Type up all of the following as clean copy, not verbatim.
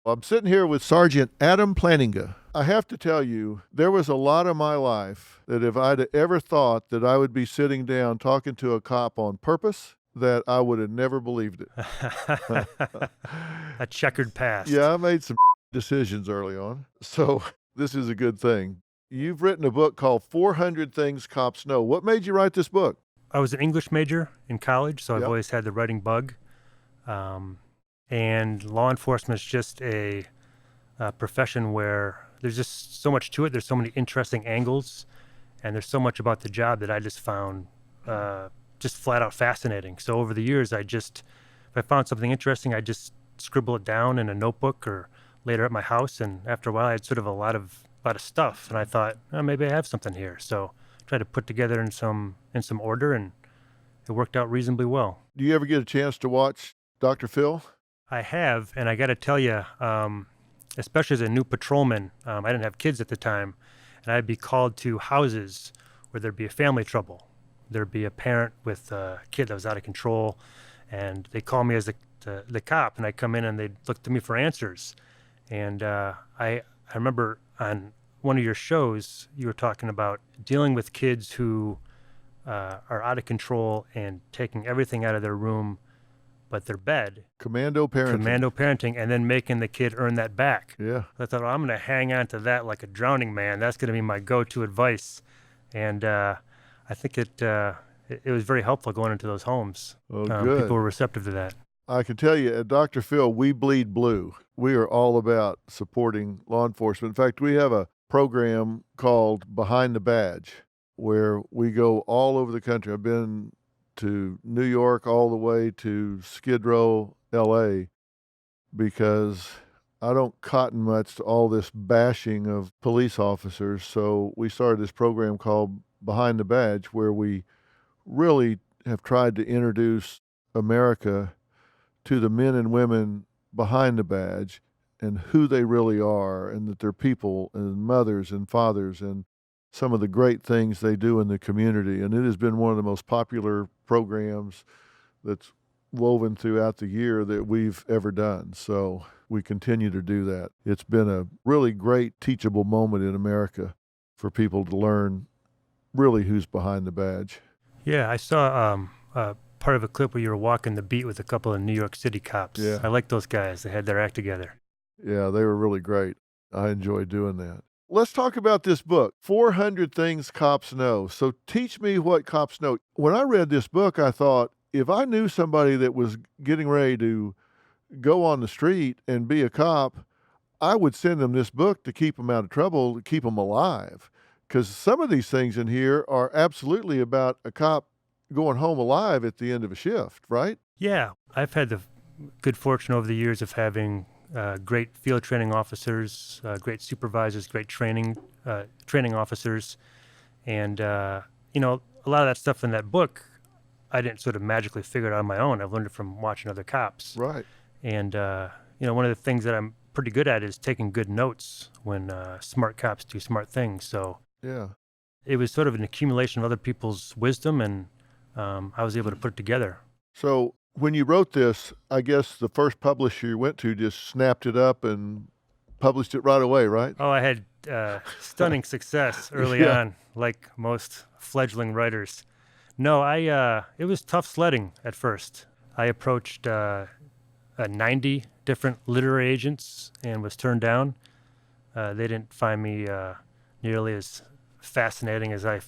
I'm sitting here with Sergeant Adam Plantinga. I have to tell you, there was a lot of my life that if I'd ever thought that I would be sitting down talking to a cop on purpose, that I would have never believed it. A checkered past. Yeah, I made some decisions early on. So this is a good thing. You've written a book called 400 Things Cops Know. What made you write this book? I was an English major in college, so I've Yep. always had the writing bug. And law enforcement is just a profession where there's just so much to it. There's so many interesting angles, and there's so much about the job that I just found just flat out fascinating. So over the years, if I found something interesting, I just scribble it down in a notebook or later at my house. And after a while, I had sort of a lot of stuff, and I thought, oh, maybe I have something here. So I tried to put together in some order, and it worked out reasonably well. Do you ever get a chance to watch Dr. Phil? I have, and I got to tell you, especially as a new patrolman, I didn't have kids at the time, and I'd be called to houses where there'd be a family trouble. There'd be a parent with a kid that was out of control, and they call me as the cop, and I'd come in and they'd look to me for answers. And I remember on one of your shows, you were talking about dealing with kids who are out of control and taking everything out of their room but their bed. Commando parenting. And then making the kid earn that back. Yeah. I thought, I'm going to hang on to that like a drowning man. That's going to be my go-to advice. And I think it was very helpful going into those homes. Oh, good. People were receptive to that. I can tell you, at Dr. Phil, we bleed blue. We are all about supporting law enforcement. In fact, we have a program called Behind the Badge, where we go all over the country. I've been to New York all the way to Skid Row, L.A., because I don't cotton much to all this bashing of police officers. So we started this program called Behind the Badge, where we really have tried to introduce America to the men and women behind the badge and who they really are, and that they're people and mothers and fathers and some of the great things they do in the community. And it has been one of the most popular programs that's woven throughout the year that we've ever done. So we continue to do that. It's been a really great teachable moment in America for people to learn really who's behind the badge. Yeah, I saw part of a clip where you were walking the beat with a couple of New York City cops. Yeah. I like those guys. They had their act together. Yeah, they were really great. I enjoyed doing that. Let's talk about this book, 400 Things Cops Know. So teach me what cops know. When I read this book, I thought, if I knew somebody that was getting ready to go on the street and be a cop, I would send them this book to keep them out of trouble, to keep them alive. Because some of these things in here are absolutely about a cop going home alive at the end of a shift, right? Yeah, I've had the good fortune over the years of having great field training officers, great supervisors, great training officers. And, a lot of that stuff in that book, I didn't sort of magically figure it out on my own. I've learned it from watching other cops. Right. And, one of the things that I'm pretty good at is taking good notes when smart cops do smart things. So yeah, it was sort of an accumulation of other people's wisdom, and I was able to put it together. So when you wrote this, I guess the first publisher you went to just snapped it up and published it right away, right? Oh, I had stunning success early on, like most fledgling writers. No, it was tough sledding at first. I approached 90 different literary agents and was turned down. They didn't find me nearly as fascinating as I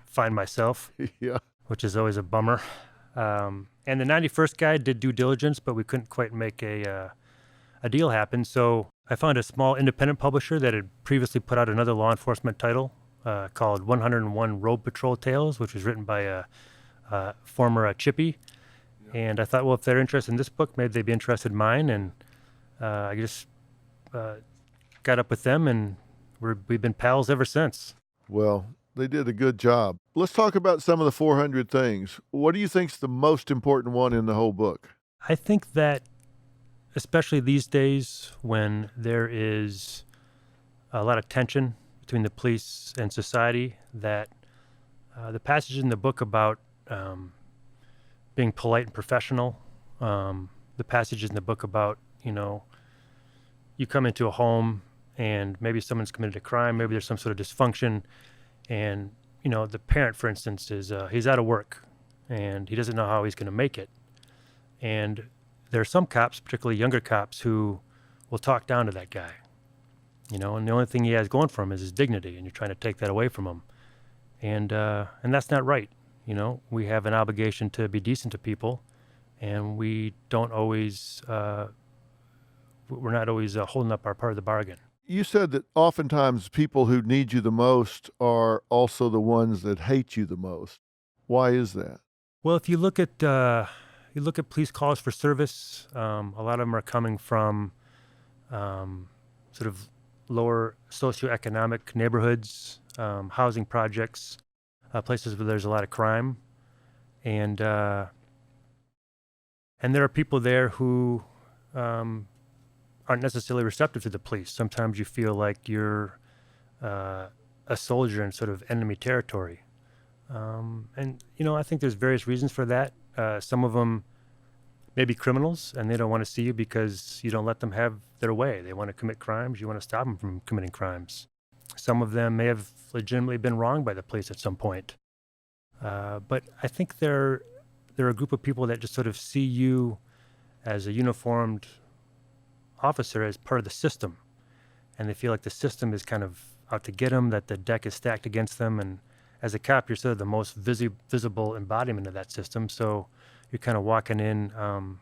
find myself, Yeah. which is always a bummer. And the 91st guy did due diligence, but we couldn't quite make a deal happen. So I found a small independent publisher that had previously put out another law enforcement title called 101 Road Patrol Tales, which was written by a former Chippy. Yeah. And I thought, well, if they're interested in this book, maybe they'd be interested in mine. And I just got up with them, and we've been pals ever since. Well, they did a good job. Let's talk about some of the 400 things. What do you think's the most important one in the whole book? I think that, especially these days when there is a lot of tension between the police and society, that the passage in the book about being polite and professional, the passages in the book about, you come into a home and maybe someone's committed a crime, maybe there's some sort of dysfunction, and the parent, for instance, is he's out of work and he doesn't know how he's going to make it. And there are some cops, particularly younger cops, who will talk down to that guy, and the only thing he has going for him is his dignity, and you're trying to take that away from him. And that's not right. We have an obligation to be decent to people, and we don't always, we're not always holding up our part of the bargain. You said that oftentimes people who need you the most are also the ones that hate you the most. Why is that? Well, if you look at police calls for service, a lot of them are coming from sort of lower socioeconomic neighborhoods, housing projects, places where there's a lot of crime, and there are people there who aren't necessarily receptive to the police. Sometimes you feel like you're a soldier in sort of enemy territory. And I think there's various reasons for that. Some of them may be criminals, and they don't want to see you because you don't let them have their way. They want to commit crimes. You want to stop them from committing crimes. Some of them may have legitimately been wronged by the police at some point. But I think they're a group of people that just sort of see you as a uniformed officer as part of the system. And they feel like the system is kind of out to get them, that the deck is stacked against them. And as a cop, you're sort of the most visible embodiment of that system. So you're kind of walking in kind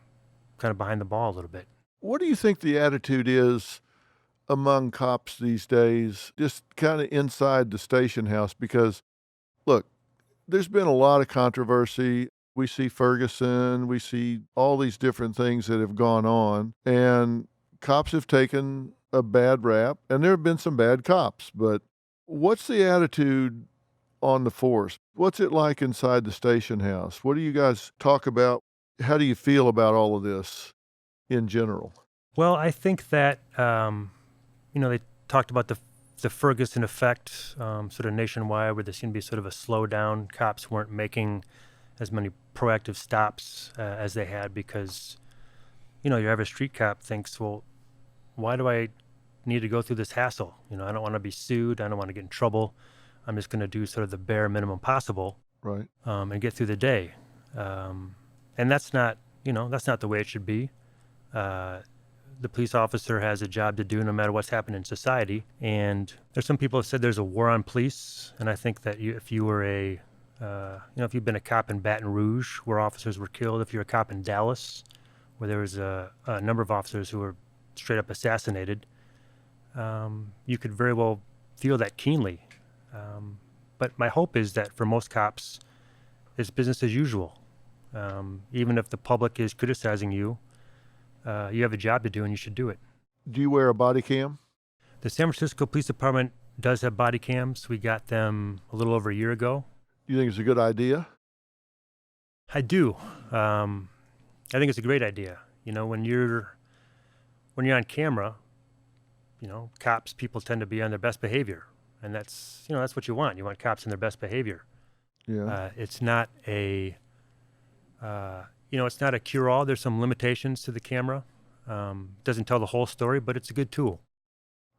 of behind the ball a little bit. What do you think the attitude is among cops these days, just kind of inside the station house? Because, look, there's been a lot of controversy. We see Ferguson, we see all these different things that have gone on, and cops have taken a bad rap, and there have been some bad cops. But what's the attitude on the force? What's it like inside the station house? What do you guys talk about? How do you feel about all of this in general? Well, I think that, they talked about the Ferguson effect sort of nationwide, where there seemed to be sort of a slowdown. Cops weren't making as many proactive stops as they had because, your average street cop thinks, well, why do I need to go through this hassle? I don't want to be sued. I don't want to get in trouble. I'm just going to do sort of the bare minimum possible, right, and get through the day. And that's not the way it should be. The police officer has a job to do no matter what's happening in society. And there's some people who said there's a war on police. And I think that if you were if you've been a cop in Baton Rouge where officers were killed, if you're a cop in Dallas where there was a number of officers who were straight up assassinated, you could very well feel that keenly. But my hope is that for most cops, it's business as usual. Even if the public is criticizing you, you have a job to do and you should do it. Do you wear a body cam? The San Francisco Police Department does have body cams. We got them a little over a year ago. You think it's a good idea? I do. I think it's a great idea. When you're on camera, cops, people tend to be on their best behavior. And that's what you want. You want cops in their best behavior. Yeah. It's not a it's not a cure-all. There's some limitations to the camera. Doesn't tell the whole story, but it's a good tool.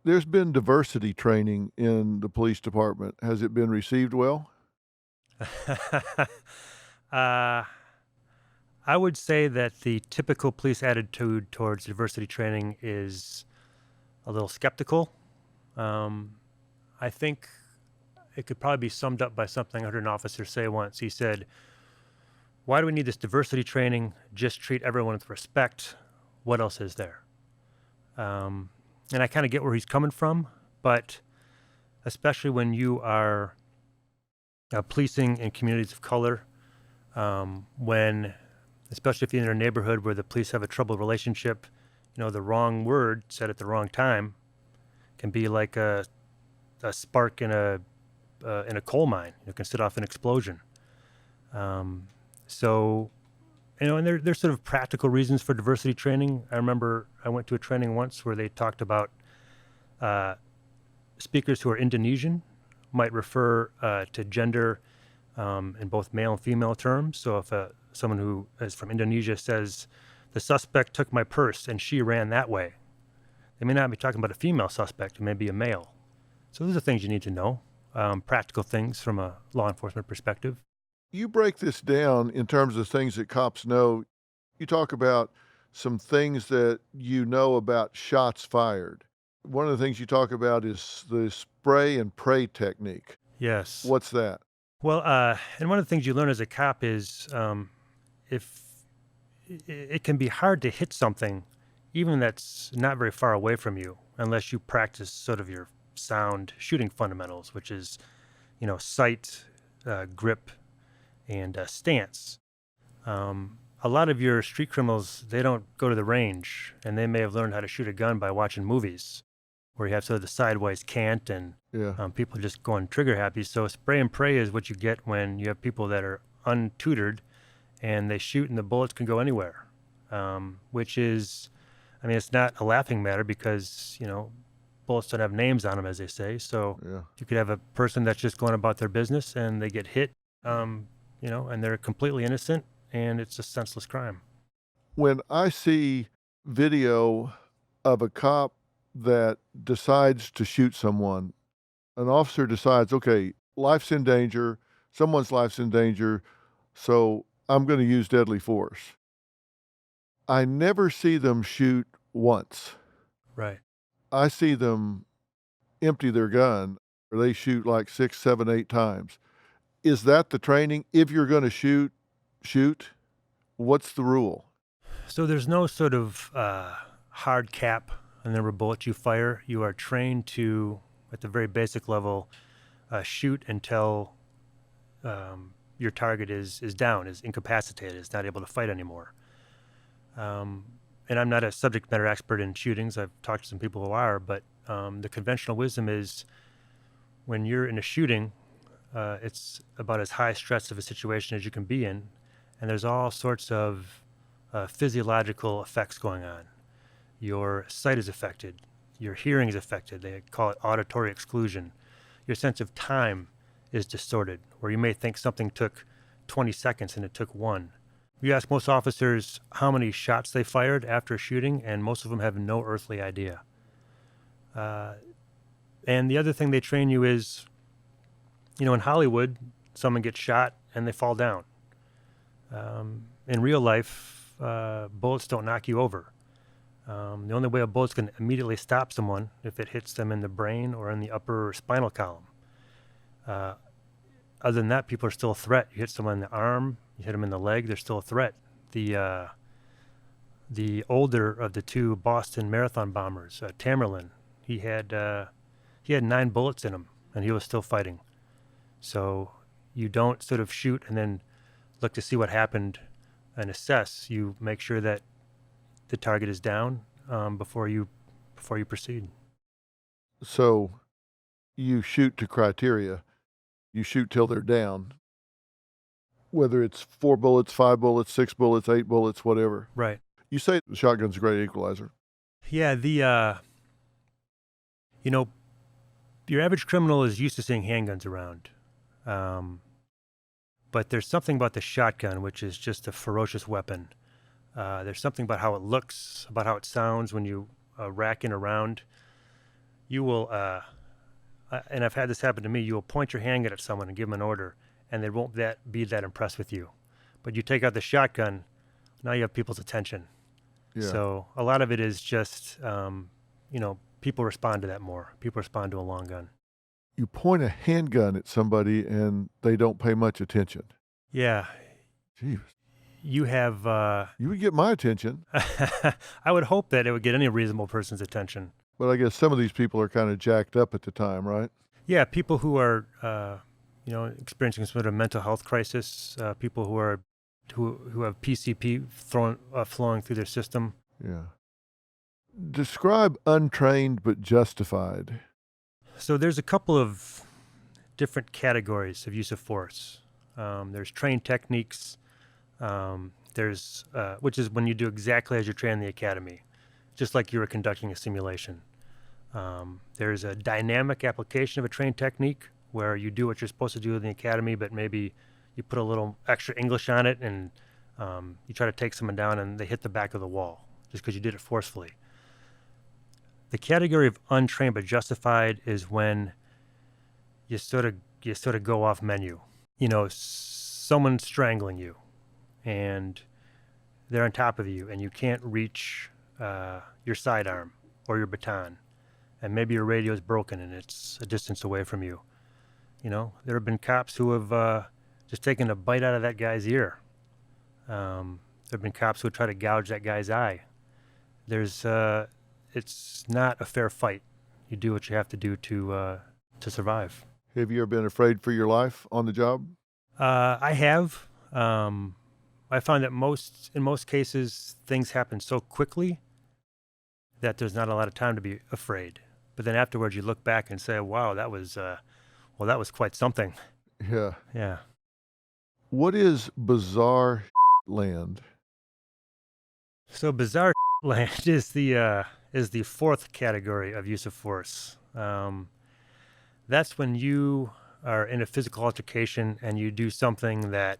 There's been diversity training in the police department. Has it been received well? I would say that the typical police attitude towards diversity training is a little skeptical. I think it could probably be summed up by something I heard an officer say once. He said, "Why do we need this diversity training? Just treat everyone with respect. What else is there?" And I kind of get where he's coming from, but especially when you are policing in communities of color, especially if you're in a neighborhood where the police have a troubled relationship, the wrong word said at the wrong time can be like a spark in a coal mine. It can set off an explosion. So, and there's sort of practical reasons for diversity training. I remember I went to a training once where they talked about speakers who are Indonesian might refer to gender in both male and female terms. So if someone who is from Indonesia says, "The suspect took my purse and she ran that way," They may not be talking about a female suspect, it may be a male. So those are things you need to know, practical things from a law enforcement perspective. You break this down in terms of things that cops know. You talk about some things that you know about shots fired. One of the things you talk about is the spray and pray technique. Yes. What's that? Well, and one of the things you learn as a cop is if it can be hard to hit something, even that's not very far away from you, unless you practice sort of your sound shooting fundamentals, which is, sight, grip, and stance. A lot of your street criminals, they don't go to the range, and they may have learned how to shoot a gun by watching movies where you have sort of the sideways cant and people just going trigger happy. So spray and pray is what you get when you have people that are untutored and they shoot and the bullets can go anywhere, which is, it's not a laughing matter because, bullets don't have names on them, as they say. So you could have a person that's just going about their business and they get hit, and they're completely innocent and it's a senseless crime. When I see video of a cop that decides to shoot someone, an officer decides, okay, life's in danger, someone's life's in danger, so I'm going to use deadly force. I never see them shoot once. Right. I see them empty their gun, or they shoot like 6, 7, 8 times. Is that the training? If you're going to shoot, what's the rule? So there's no sort of hard cap on the number of bullets you fire. You are trained to, at the very basic level, shoot until your target is down, is incapacitated, is not able to fight anymore. And I'm not a subject matter expert in shootings. I've talked to some people who are, but the conventional wisdom is when you're in a shooting, it's about as high stress of a situation as you can be in, and there's all sorts of physiological effects going on. Your sight is affected. Your hearing is affected. They call it auditory exclusion. Your sense of time is distorted, where you may think something took 20 seconds and it took 1. You ask most officers how many shots they fired after a shooting, and most of them have no earthly idea. And the other thing they train you is, in Hollywood, someone gets shot and they fall down. In real life, bullets don't knock you over. The only way a bullet's can immediately stop someone if it hits them in the brain or in the upper spinal column. Other than that, people are still a threat. You hit someone in the arm, you hit them in the leg, they're still a threat. The older of the two Boston Marathon bombers, Tamerlan, he had 9 bullets in him, and he was still fighting. So you don't sort of shoot and then look to see what happened and assess. You make sure that the target is down before you proceed. So you shoot to criteria. You shoot till they're down. Whether it's 4 bullets, 5 bullets, 6 bullets, 8 bullets, whatever. Right. You say the shotgun's a great equalizer. Yeah, your average criminal is used to seeing handguns around. But there's something about the shotgun, which is just a ferocious weapon. There's something about how it looks, about how it sounds when you rack in around. You will, and I've had this happen to me, you will point your handgun at someone and give them an order, and they won't be that impressed with you. But you take out the shotgun, now you have people's attention. Yeah. So a lot of it is just, people respond to that more. People respond to a long gun. You point a handgun at somebody and they don't pay much attention. Yeah. Jeez. You have... you would get my attention. I would hope that it would get any reasonable person's attention. But I guess some of these people are kind of jacked up at the time, right? Yeah, people who are, experiencing some sort of mental health crisis, people who have PCP flowing through their system. Yeah. Describe untrained but justified. So there's a couple of different categories of use of force. There's trained techniques. There's which is when you do exactly as you're trained in the academy, just like you were conducting a simulation. There's a dynamic application of a trained technique where you do what you're supposed to do in the academy, but maybe you put a little extra English on it and you try to take someone down and they hit the back of the wall just because you did it forcefully. The category of untrained but justified is when you sort of go off menu. Someone's strangling you, and they're on top of you, and you can't reach your sidearm or your baton, and maybe your radio's broken and it's a distance away from you. There have been cops who have just taken a bite out of that guy's ear. There have been cops who would try to gouge that guy's eye. It's not a fair fight. You do what you have to do to survive. Have you ever been afraid for your life on the job? I have. I find that in most cases, things happen so quickly that there's not a lot of time to be afraid. But then afterwards, you look back and say, "Wow, that was quite something." Yeah. Yeah. What is bizarre land? So bizarre land is the fourth category of use of force. That's when you are in a physical altercation and you do something that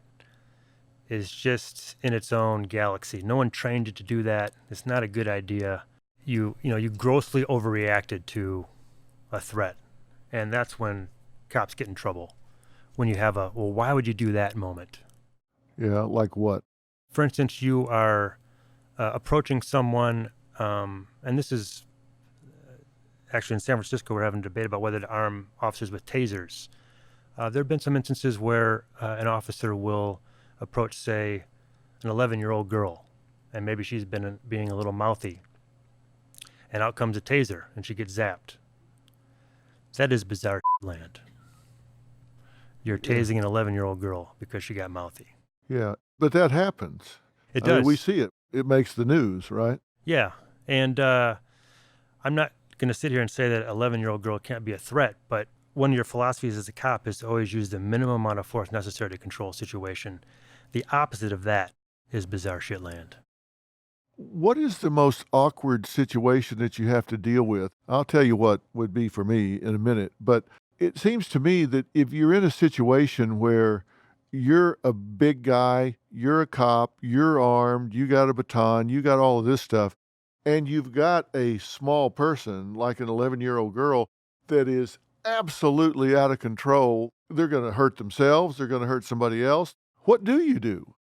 is just in its own galaxy. No one trained you to do that. It's not a good idea. You grossly overreacted to a threat, and that's when cops get in trouble. When you have why would you do that moment? Yeah, like what? For instance, you are approaching someone, and this is actually in San Francisco, we're having a debate about whether to arm officers with tasers. There have been some instances where an officer will approach, say, an 11-year-old girl, and maybe she's been being a little mouthy, and out comes a taser, and she gets zapped. That is bizarre land. You're tasing an 11-year-old girl because she got mouthy. Yeah, but that happens. It does. We see it. It makes the news, right? Yeah, and I'm not going to sit here and say that an 11-year-old girl can't be a threat, but one of your philosophies as a cop is to always use the minimum amount of force necessary to control a situation. The opposite of that is bizarre shit land. What is the most awkward situation that you have to deal with? I'll tell you what would be for me in a minute, but it seems to me that if you're in a situation where you're a big guy, you're a cop, you're armed, you got a baton, you got all of this stuff, and you've got a small person like an 11-year-old girl that is absolutely out of control, they're going to hurt themselves, they're going to hurt somebody else. What do you do?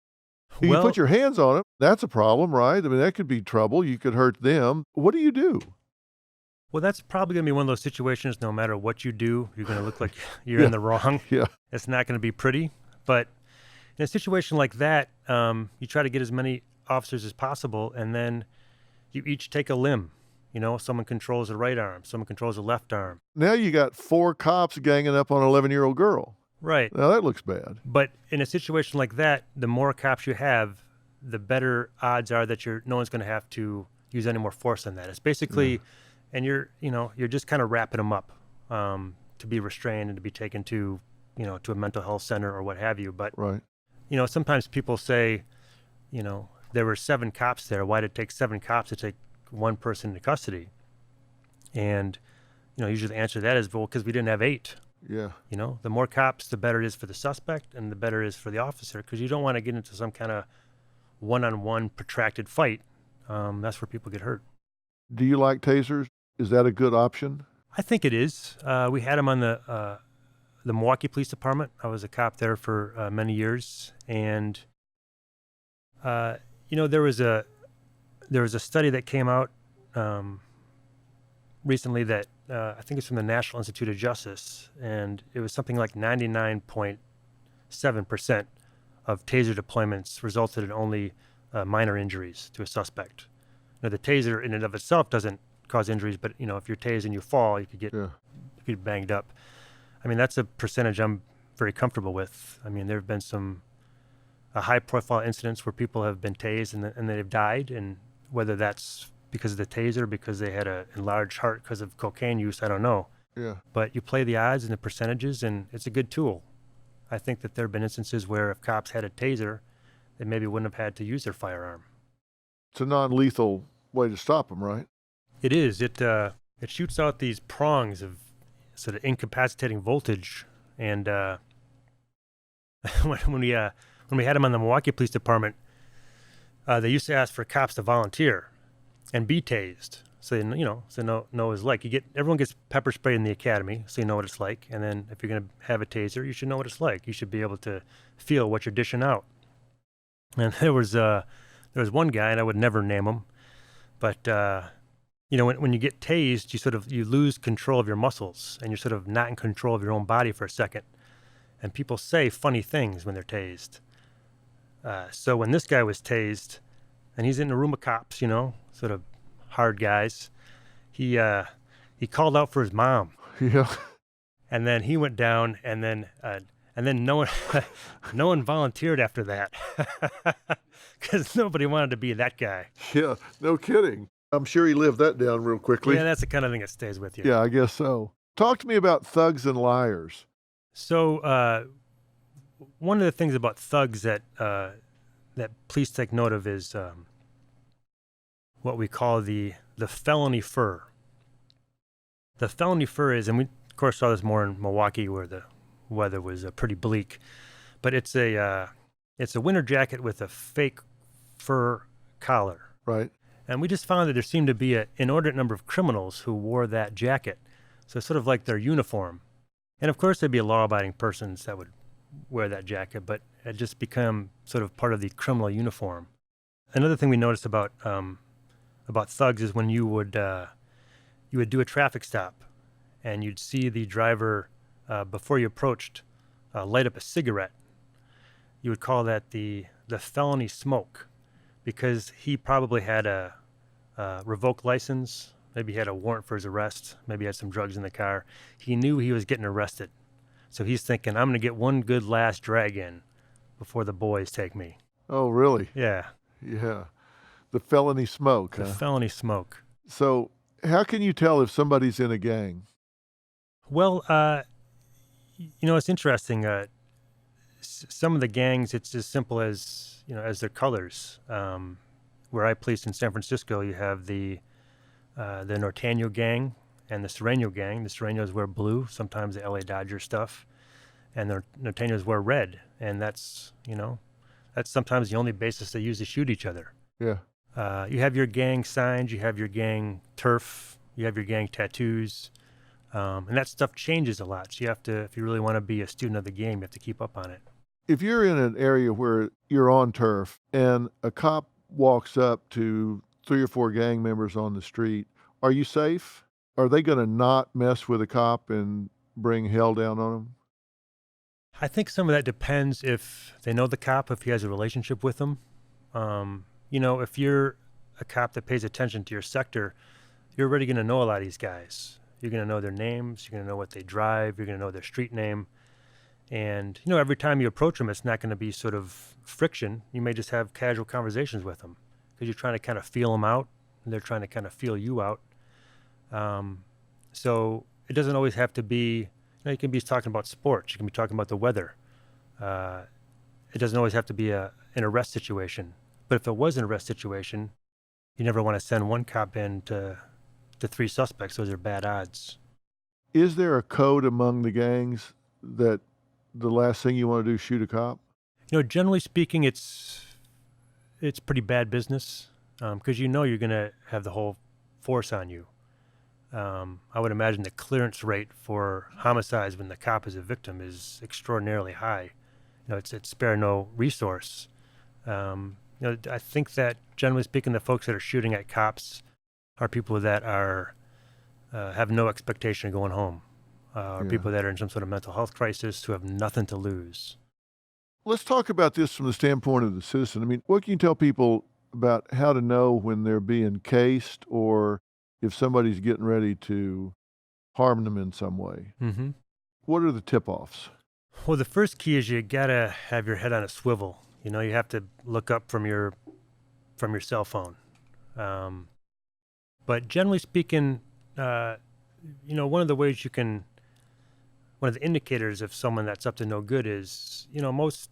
You put your hands on them, that's a problem, right? I mean, that could be trouble. You could hurt them. What do you do? Well, that's probably going to be one of those situations, no matter what you do, you're going to look like you're in the wrong. Yeah. It's not going to be pretty. But in a situation like that, you try to get as many officers as possible, and then you each take a limb. Someone controls the right arm, someone controls the left arm. Now you got 4 cops ganging up on an 11-year-old girl. Right. Now that looks bad. But in a situation like that, the more cops you have, the better odds are that no one's going to have to use any more force than that. It's basically, and you're just kind of wrapping them up to be restrained and to be taken to a mental health center or what have you. But, right. Sometimes people say, there were 7 cops there. Why did it take 7 cops to take one person into custody? And, usually the answer to that is, well, because we didn't have 8. Yeah. The more cops, the better it is for the suspect and the better it is for the officer, because you don't want to get into some kind of one-on-one protracted fight. That's where people get hurt. Do you like tasers? Is that a good option? I think it is. We had them on the Milwaukee Police Department. I was a cop there for many years, and there was a study that came out recently that I think it's from the National Institute of Justice, and it was something like 99.7% of taser deployments resulted in only minor injuries to a suspect. Now, the taser in and of itself doesn't cause injuries, but if you're tased and you fall, you could get banged up. I mean, that's a percentage I'm very comfortable with. I mean, there have been some high-profile incidents where people have been tased and they've died, and whether that's because of the taser, because they had an enlarged heart because of cocaine use, I don't know. Yeah. But you play the odds and the percentages, and it's a good tool. I think that there have been instances where if cops had a taser, they maybe wouldn't have had to use their firearm. It's a non-lethal way to stop them, right? It is. It shoots out these prongs of sort of incapacitating voltage, and when we had them on the Milwaukee Police Department, they used to ask for cops to volunteer and be tased. so know what it's like. Everyone gets pepper sprayed in the academy, so you know what it's like. And then if you're gonna have a taser, you should know what it's like. You should be able to feel what you're dishing out. And there was one guy, and I would never name him, but when you get tased, you lose control of your muscles, and you're sort of not in control of your own body for a second. And people say funny things when they're tased. So when this guy was tased, and he's in a room of cops, sort of hard guys, he called out for his mom. Yeah. And then he went down, and then no one no one volunteered after that, because nobody wanted to be that guy. Yeah, no kidding. I'm sure he lived that down real quickly. Yeah, that's the kind of thing that stays with you. Yeah, I guess so. Talk to me about thugs and liars. So one of the things about thugs that please take note of is what we call the felony fur. The felony fur is, and we of course saw this more in Milwaukee where the weather was pretty bleak, but it's a winter jacket with a fake fur collar. Right. And we just found that there seemed to be an inordinate number of criminals who wore that jacket. So it's sort of like their uniform. And of course there'd be law-abiding persons that would wear that jacket, but it just become sort of part of the criminal uniform. Another thing we noticed about thugs is when you would do a traffic stop, and you'd see the driver before you approached light up a cigarette. You would call that the felony smoke, because he probably had a revoked license. Maybe he had a warrant for his arrest. Maybe he had some drugs in the car. He knew he was getting arrested. So he's thinking, I'm going to get one good last drag in before the boys take me. Oh, really? Yeah. Yeah. The felony smoke. The felony smoke. So how can you tell if somebody's in a gang? Well, it's interesting. Some of the gangs, it's as simple as, as their colors. Where I policed in San Francisco, you have the Norteño gang and the Sereno gang. The Serenos wear blue, sometimes the LA Dodger stuff, and the Norteños wear red. And that's sometimes the only basis they use to shoot each other. Yeah. You have your gang signs, you have your gang turf, you have your gang tattoos, and that stuff changes a lot. So you have to, if you really want to be a student of the game, you have to keep up on it. If you're in an area where you're on turf and a cop walks up to 3 or 4 gang members on the street, are you safe? Are they going to not mess with a cop and bring hell down on them? I think some of that depends if they know the cop, if he has a relationship with them. If you're a cop that pays attention to your sector, you're already going to know a lot of these guys. You're going to know their names. You're going to know what they drive. You're going to know their street name. And, every time you approach them, it's not going to be sort of friction. You may just have casual conversations with them because you're trying to kind of feel them out, and they're trying to kind of feel you out. So it doesn't always have to be, you can be talking about sports. You can be talking about the weather. It doesn't always have to be an arrest situation. But if it was an arrest situation, you never want to send one cop in to 3 suspects. Those are bad odds. Is there a code among the gangs that the last thing you want to do is shoot a cop? Generally speaking, it's pretty bad business because you're going to have the whole force on you. I would imagine the clearance rate for homicides when the cop is a victim is extraordinarily high. It's spare no resource. I think that generally speaking, the folks that are shooting at cops are people that are have no expectation of going home, or people that are in some sort of mental health crisis who have nothing to lose. Let's talk about this from the standpoint of the citizen. I mean, what can you tell people about how to know when they're being cased or if somebody's getting ready to harm them in some way? Mm-hmm. What are the tip-offs? Well, the first key is you gotta have your head on a swivel. You have to look up from your cell phone. But generally speaking, one of the ways one of the indicators of someone that's up to no good is, most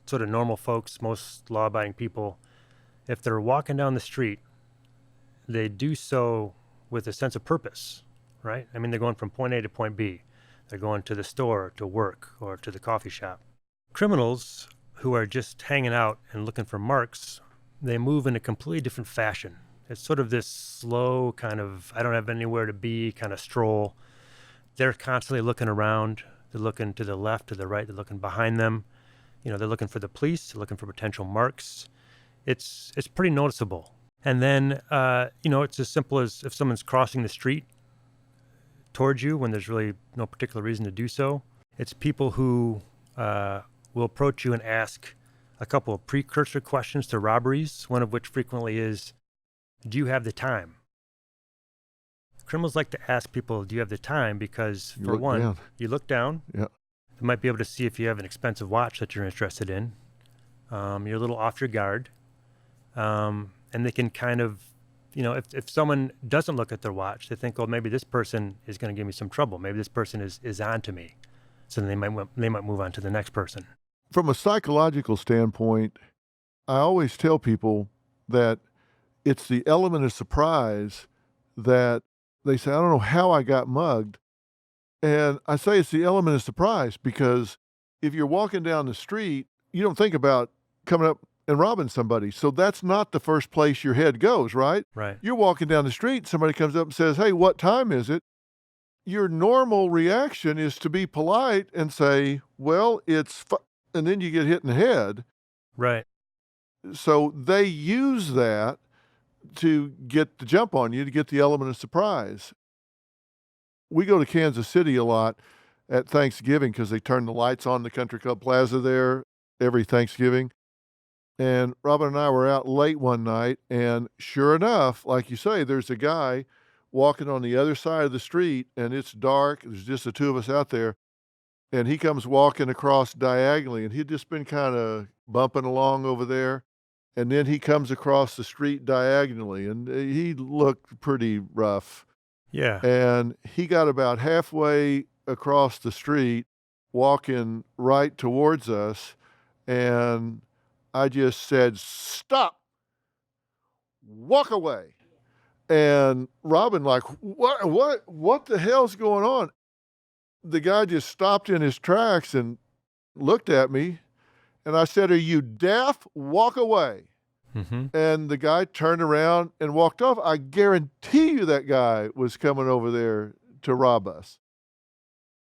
sort of normal folks, most law-abiding people, if they're walking down the street, they do so with a sense of purpose, right? I mean, they're going from point A to point B. They're going to the store, to work, or to the coffee shop. Criminals who are just hanging out and looking for marks, they move in a completely different fashion. It's sort of this slow kind of, I don't have anywhere to be kind of stroll. They're constantly looking around. They're looking to the left, to the right. They're looking behind them. They're looking for the police. They're looking for potential marks. It's pretty noticeable. And then, it's as simple as if someone's crossing the street towards you when there's really no particular reason to do so. It's people who will approach you and ask a couple of precursor questions to robberies, one of which frequently is, do you have the time? Criminals like to ask people, do you have the time? Because for one, down. You look down. Yeah. They might be able to see if you have an expensive watch that you're interested in. You're a little off your guard. And they can kind of, if someone doesn't look at their watch, they think, oh, maybe this person is going to give me some trouble. Maybe this person is on to me. So then they might move on to the next person. From a psychological standpoint, I always tell people that it's the element of surprise that they say, I don't know how I got mugged. And I say it's the element of surprise because if you're walking down the street, you don't think about coming up and robbing somebody. So that's not the first place your head goes, right? Right. You're walking down the street, somebody comes up and says, hey, what time is it? Your normal reaction is to be polite and say, well, and then you get hit in the head. Right. So they use that to get the jump on you, to get the element of surprise. We go to Kansas City a lot at Thanksgiving because they turn the lights on the Country Club Plaza there every Thanksgiving. And Robin and I were out late one night, and sure enough, like you say, there's a guy walking on the other side of the street, and it's dark. There's just the two of us out there. And he comes walking across diagonally, and he'd just been kind of bumping along over there. And then he comes across the street diagonally, and he looked pretty rough. Yeah. And he got about halfway across the street, walking right towards us, and I just said, stop, walk away. And Robin like, what the hell's going on? The guy just stopped in his tracks and looked at me. And I said, are you deaf? Walk away. Mm-hmm. And the guy turned around and walked off. I guarantee you that guy was coming over there to rob us.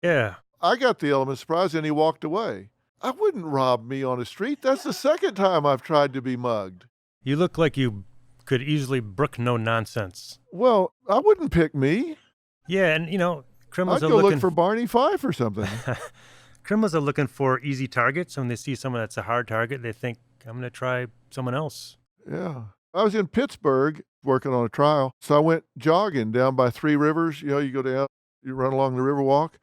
Yeah. I got the element of surprise and he walked away. I wouldn't rob me on the street. That's the second time I've tried to be mugged. You look like you could easily brook no nonsense. Well, I wouldn't pick me. Yeah, and criminals I'd are go looking look for Barney Fife or something. Criminals are looking for easy targets. When they see someone that's a hard target, they think, I'm going to try someone else. Yeah. I was in Pittsburgh working on a trial. So I went jogging down by Three Rivers. You go down, you run along the Riverwalk.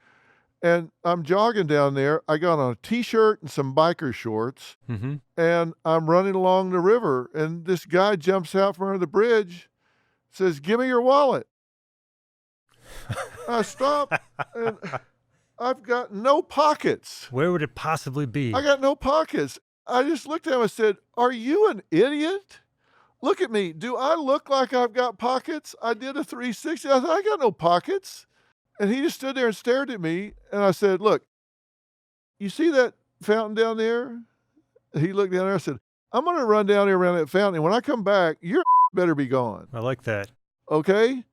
And I'm jogging down there. I got on a T-shirt and some biker shorts. Mm-hmm. And I'm running along the river. And this guy jumps out from under the bridge, says, give me your wallet. I stop, and I've got no pockets. Where would it possibly be? I got no pockets. I just looked at him and said, are you an idiot? Look at me. Do I look like I've got pockets? I did a 360. I said, I got no pockets. And he just stood there and stared at me. And I said, look, you see that fountain down there? He looked down there. I said, I'm going to run down here around that fountain. And when I come back, your better be gone. I like that. Okay?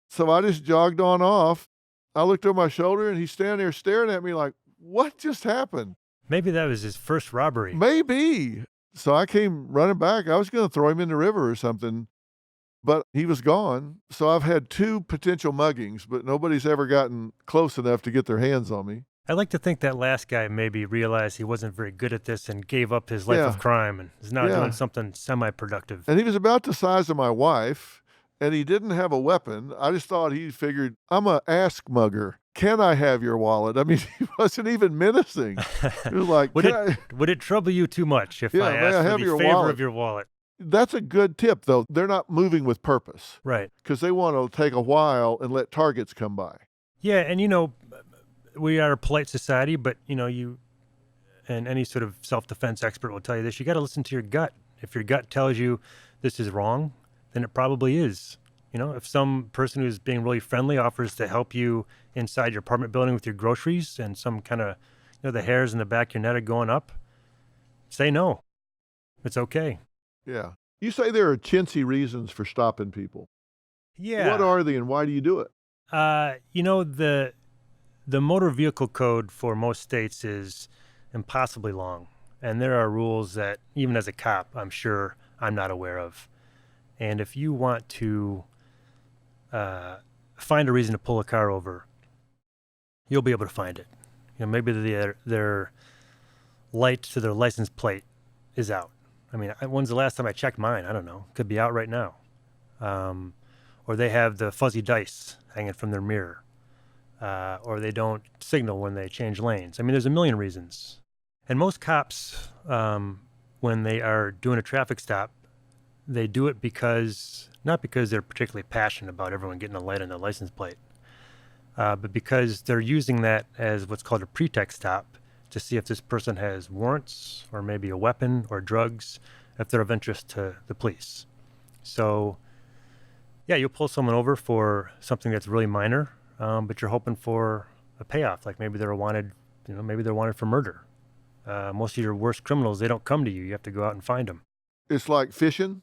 So I just jogged on off. I looked over my shoulder and he's standing there staring at me like, what just happened? Maybe that was his first robbery. Maybe. So I came running back. I was going to throw him in the river or something, but he was gone. So I've had 2 potential muggings, but nobody's ever gotten close enough to get their hands on me. I like to think that last guy maybe realized he wasn't very good at this and gave up his life of crime and is now doing something semi-productive. And he was about the size of my wife, and he didn't have a weapon. I just thought he figured, I'm a ask mugger. Can I have your wallet? I mean, he wasn't even menacing. He was like, would it trouble you too much if I asked for the favor of your wallet? That's a good tip, though. They're not moving with purpose. Right. Because they want to take a while and let targets come by. Yeah, and we are a polite society, but you and any sort of self-defense expert will tell you this. You got to listen to your gut. If your gut tells you this is wrong, then it probably is. If some person who's being really friendly offers to help you inside your apartment building with your groceries and some kind of, the hairs in the back of your neck are going up, say no. It's okay. Yeah. You say there are chintzy reasons for stopping people. Yeah. What are they and why do you do it? The motor vehicle code for most states is impossibly long. And there are rules that, even as a cop, I'm sure I'm not aware of. And if you want to find a reason to pull a car over, you'll be able to find it. Maybe their light to their license plate is out. I mean, when's the last time I checked mine? I don't know. Could be out right now. Or they have the fuzzy dice hanging from their mirror. Or they don't signal when they change lanes. I mean, there's a million reasons. And most cops, when they are doing a traffic stop, they do it not because they're particularly passionate about everyone getting a light on their license plate, but because they're using that as what's called a pretext stop to see if this person has warrants or maybe a weapon or drugs, if they're of interest to the police. So, yeah, you'll pull someone over for something that's really minor, but you're hoping for a payoff, like maybe they're wanted for murder. Most of your worst criminals, they don't come to you. You have to go out and find them. It's like fishing?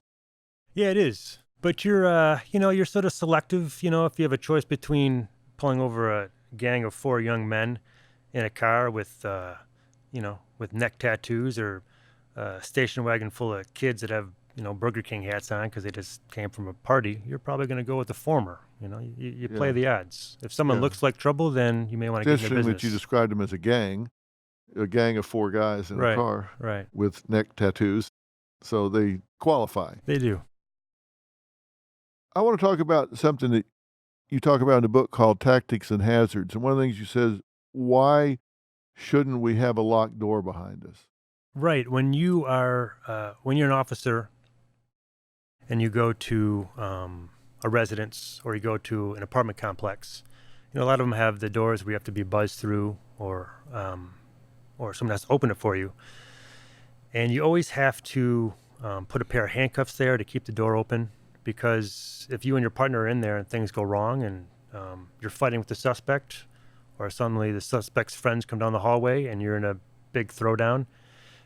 Yeah, it is. But you're sort of selective. If you have a choice between pulling over a gang of 4 young men in a car with neck tattoos, or a station wagon full of kids that have, Burger King hats on because they just came from a party, you're probably going to go with the former. You play the odds. If someone looks like trouble, then you may want to get in their business. It's interesting that you described them as a gang of 4 guys in a car with neck tattoos. So they qualify. They do. I want to talk about something that you talk about in the book called Tactics and Hazards. And one of the things you said is, why shouldn't we have a locked door behind us? Right. When you're an officer and you go to a residence or you go to an apartment complex, a lot of them have the doors where you have to be buzzed through, or someone has to open it for you. And you always have to put a pair of handcuffs there to keep the door open, because if you and your partner are in there and things go wrong and you're fighting with the suspect, or suddenly the suspect's friends come down the hallway and you're in a big throwdown,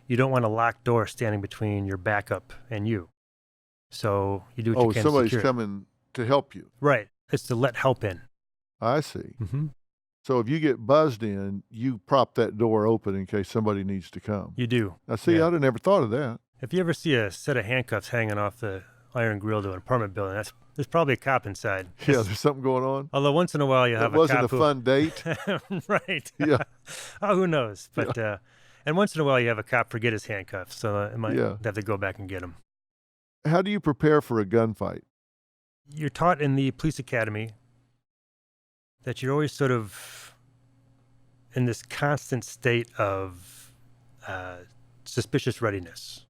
you don't want a locked door standing between your backup and you. So you do what you can to secure it. Somebody's coming to help you. Right. It's to let help in. I see. Mm-hmm. So if you get buzzed in, you prop that door open in case somebody needs to come. You do. I see. Yeah. I'd have never thought of that. If you ever see a set of handcuffs hanging off the iron grill to an apartment building, there's probably a cop inside. Yeah, there's something going on. Although once in a while you have a cop. It wasn't a fun date. Right. Yeah. Oh, who knows? But and once in a while you have a cop forget his handcuffs, so it might have to go back and get him. How do you prepare for a gunfight? You're taught in the police academy that you're always sort of in this constant state of suspicious readiness.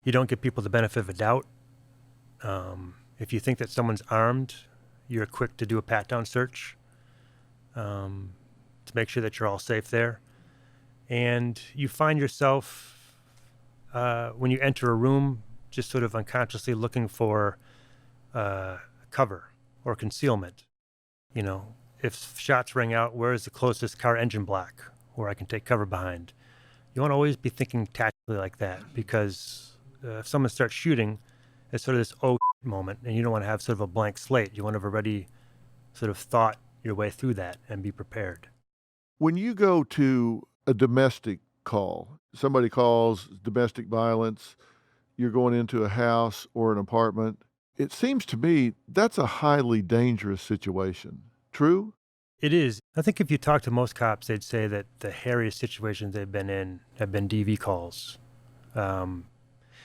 You don't give people the benefit of a doubt. If you think that someone's armed, you're quick to do a pat-down search to make sure that you're all safe there. And you find yourself, when you enter a room, just sort of unconsciously looking for cover or concealment. If shots ring out, where is the closest car engine block where I can take cover behind? You want to always be thinking tactically like that, because if someone starts shooting, it's sort of this moment, and you don't want to have sort of a blank slate. You want to have already sort of thought your way through that and be prepared. When you go to a domestic call, somebody calls domestic violence, you're going into a house or an apartment, it seems to me that's a highly dangerous situation. True? It is. I think if you talk to most cops, they'd say that the hairiest situations they've been in have been DV calls.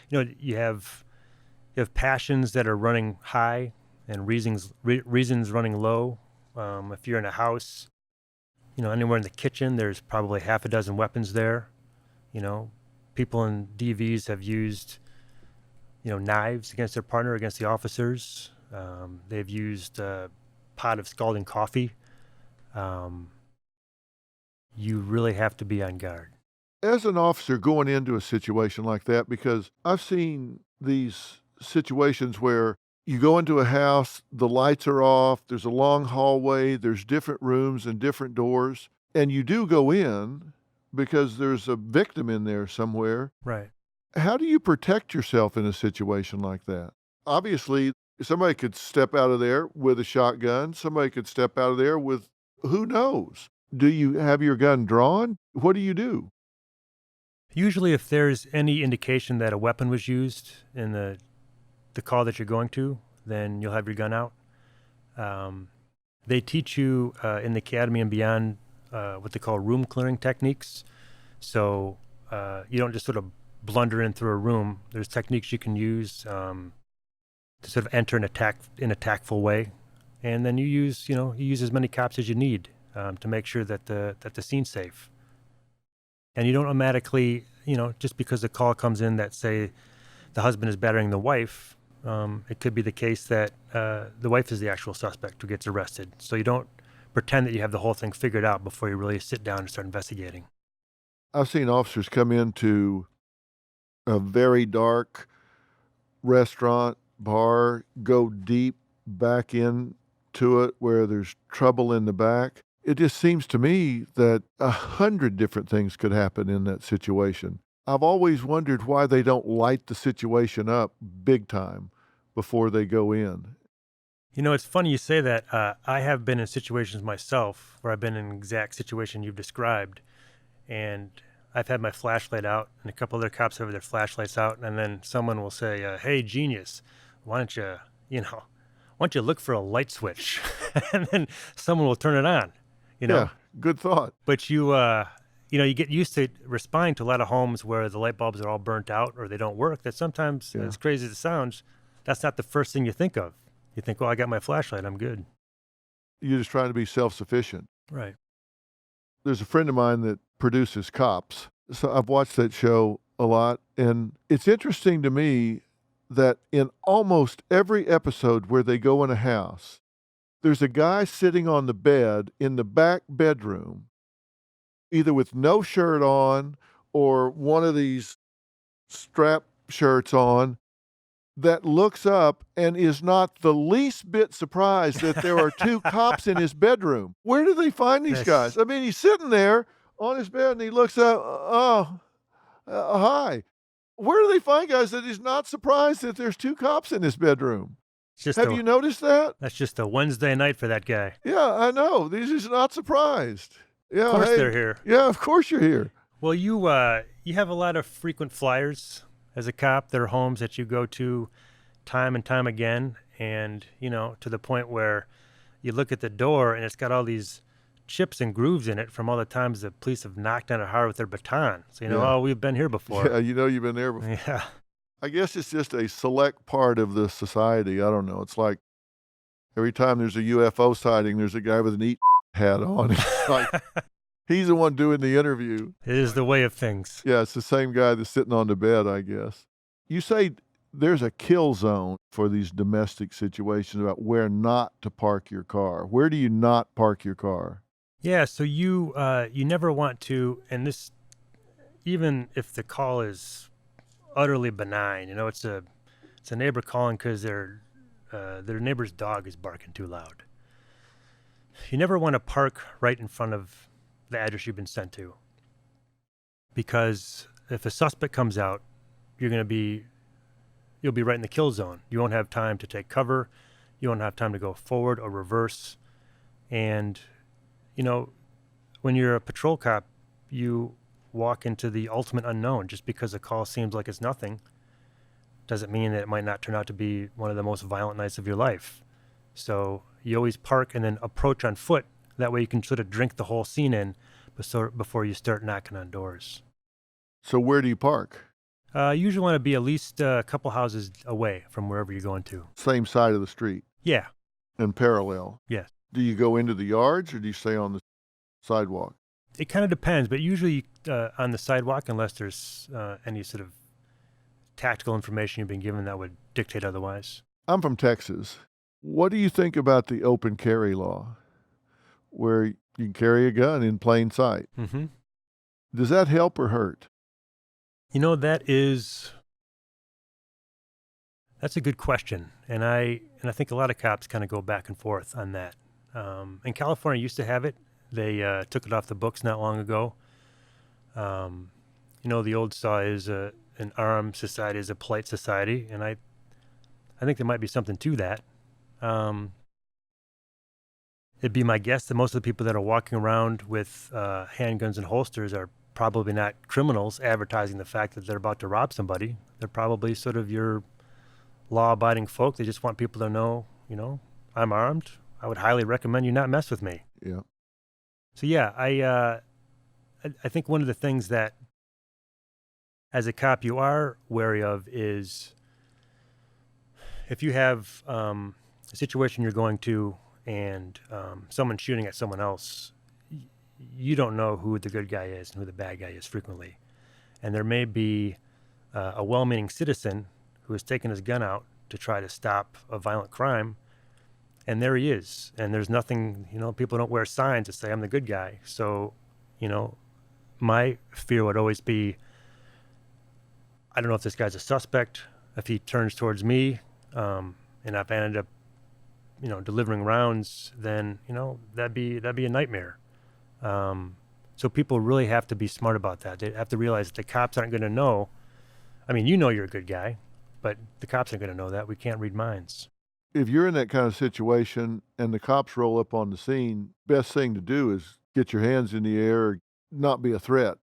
You have passions that are running high and reasons running low. If you're in a house, anywhere in the kitchen, there's probably half a dozen weapons there. People in DVs have used, knives against their partner, against the officers. They've used a pot of scalding coffee. You really have to be on guard. As an officer going into a situation like that, because I've seen these situations where you go into a house, the lights are off, there's a long hallway, there's different rooms and different doors, and you do go in because there's a victim in there somewhere. Right. How do you protect yourself in a situation like that? Obviously, somebody could step out of there with a shotgun. Somebody could step out of there with who knows? Do you have your gun drawn? What do you do? Usually, if there's any indication that a weapon was used in the call that you're going to, then you'll have your gun out. They teach you in the academy and beyond what they call room clearing techniques. So you don't just sort of blunder in through a room. There's techniques you can use to sort of enter an tactful way, and then you use as many cops as you need to make sure that the scene's safe. And you don't automatically, just because a call comes in that say the husband is battering the wife, it could be the case that the wife is the actual suspect who gets arrested. So you don't pretend that you have the whole thing figured out before you really sit down and start investigating. I've seen officers come into a very dark restaurant, bar, go deep back into it where there's trouble in the back. It just seems to me that 100 different things could happen in that situation. I've always wondered why they don't light the situation up big time before they go in. It's funny you say that. I have been in situations myself where I've been in an exact situation you've described, and I've had my flashlight out, and a couple other cops have their flashlights out, and then someone will say, "Hey, genius, why don't you look for a light switch?" And then someone will turn it on. Yeah, good thought. But you get used to responding to a lot of homes where the light bulbs are all burnt out or they don't work. That sometimes, as crazy as it sounds, that's not the first thing you think of. You think, well, I got my flashlight, I'm good. You're just trying to be self-sufficient. Right. There's a friend of mine that produces Cops. So I've watched that show a lot, and it's interesting to me that in almost every episode where they go in a house, there's a guy sitting on the bed in the back bedroom, either with no shirt on or one of these strap shirts on, that looks up and is not the least bit surprised that there are two cops in his bedroom. Where do they find these guys? I mean, he's sitting there on his bed and he looks up, hi. Where do they find guys that he's not surprised that there's two cops in his bedroom? Have you noticed that? That's just a Wednesday night for that guy. Yeah, I know. He's just not surprised. Yeah, of course they're here. Yeah, of course you're here. Well, you have a lot of frequent flyers as a cop. There are homes that you go to time and time again, and to the point where you look at the door and it's got all these chips and grooves in it from all the times the police have knocked on it hard with their baton. So oh, we've been here before. Yeah, you've been there before. Yeah. I guess it's just a select part of the society. I don't know. It's like every time there's a UFO sighting, there's a guy with an eat hat on. Like, he's the one doing the interview. It is the way of things. Yeah, it's the same guy that's sitting on the bed, I guess. You say there's a kill zone for these domestic situations about where not to park your car. Where do you not park your car? Yeah, so you never want to, and this, even if the call is utterly benign, it's a neighbor calling because their neighbor's dog is barking too loud. You never want to park right in front of the address you've been sent to, because if a suspect comes out, you'll be right in the kill zone. You won't have time to take cover. You won't have time to go forward or reverse. And when you're a patrol cop, you walk into the ultimate unknown. Just because a call seems like it's nothing doesn't mean that it might not turn out to be one of the most violent nights of your life. So you always park and then approach on foot. That way you can sort of drink the whole scene in before you start knocking on doors. So where do you park? You usually want to be at least a couple houses away from wherever you're going to. Same side of the street? Yeah. And parallel? Yes. Do you go into the yards or do you stay on the sidewalk? It kind of depends, but usually on the sidewalk, unless there's any sort of tactical information you've been given that would dictate otherwise. I'm from Texas. What do you think about the open carry law, where you can carry a gun in plain sight? Mm-hmm. Does that help or hurt? That's a good question, and I think a lot of cops kind of go back and forth on that. And California used to have it. They took it off the books not long ago. The old saw is an armed society is a polite society, and I think there might be something to that. It'd be my guess that most of the people that are walking around with handguns and holsters are probably not criminals advertising the fact that they're about to rob somebody. They're probably sort of your law-abiding folk. They just want people to know, I'm armed. I would highly recommend you not mess with me. Yeah. So yeah, I think one of the things that as a cop you are wary of is if you have a situation you're going to and someone's shooting at someone else, you don't know who the good guy is and who the bad guy is frequently. And there may be a well-meaning citizen who has taken his gun out to try to stop a violent crime, and there he is. And there's nothing, people don't wear signs that say, I'm the good guy. So, my fear would always be, I don't know if this guy's a suspect. If he turns towards me, and if I ended up, delivering rounds, then, that'd be a nightmare. So people really have to be smart about that. They have to realize that the cops aren't going to know. I mean, you're a good guy, but the cops aren't going to know that. We can't read minds. If you're in that kind of situation and the cops roll up on the scene, best thing to do is get your hands in the air, not be a threat.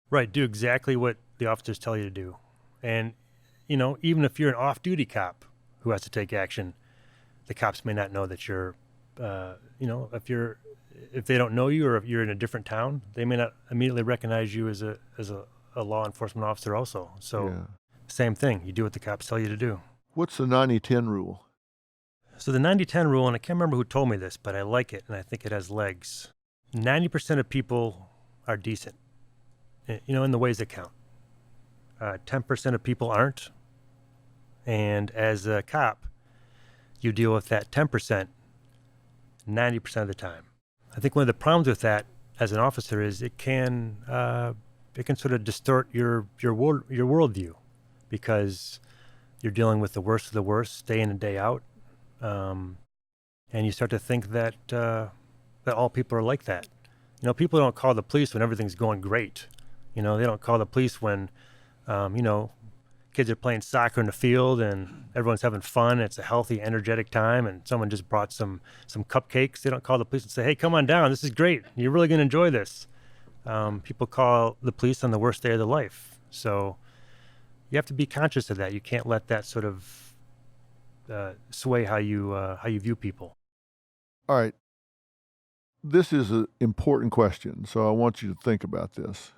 Right. Do exactly what the officers tell you to do. And, even if you're an off-duty cop who has to take action, the cops may not know that you're, if they don't know you or if you're in a different town, they may not immediately recognize you as a law enforcement officer also. So Yeah. Same thing. You do what the cops tell you to do. What's the 90-10 rule? So the 90-10 rule, and I can't remember who told me this, but I like it, and I think it has legs. 90% of people are decent, in the ways that count. 10% of people aren't. And as a cop, you deal with that 10% 90% of the time. I think one of the problems with that as an officer is it can sort of distort your worldview, because you're dealing with the worst of the worst day in and day out, and you start to think that all people are like that. People don't call the police when everything's going great. They don't call the police when kids are playing soccer in the field and everyone's having fun. It's a healthy, energetic time, and someone just brought some cupcakes. They don't call the police and say, hey, come on down. This is great. You're really going to enjoy this. People call the police on the worst day of their life. So you have to be conscious of that. You can't let that sort of sway how you view people. All right. This is an important question, so I want you to think about this.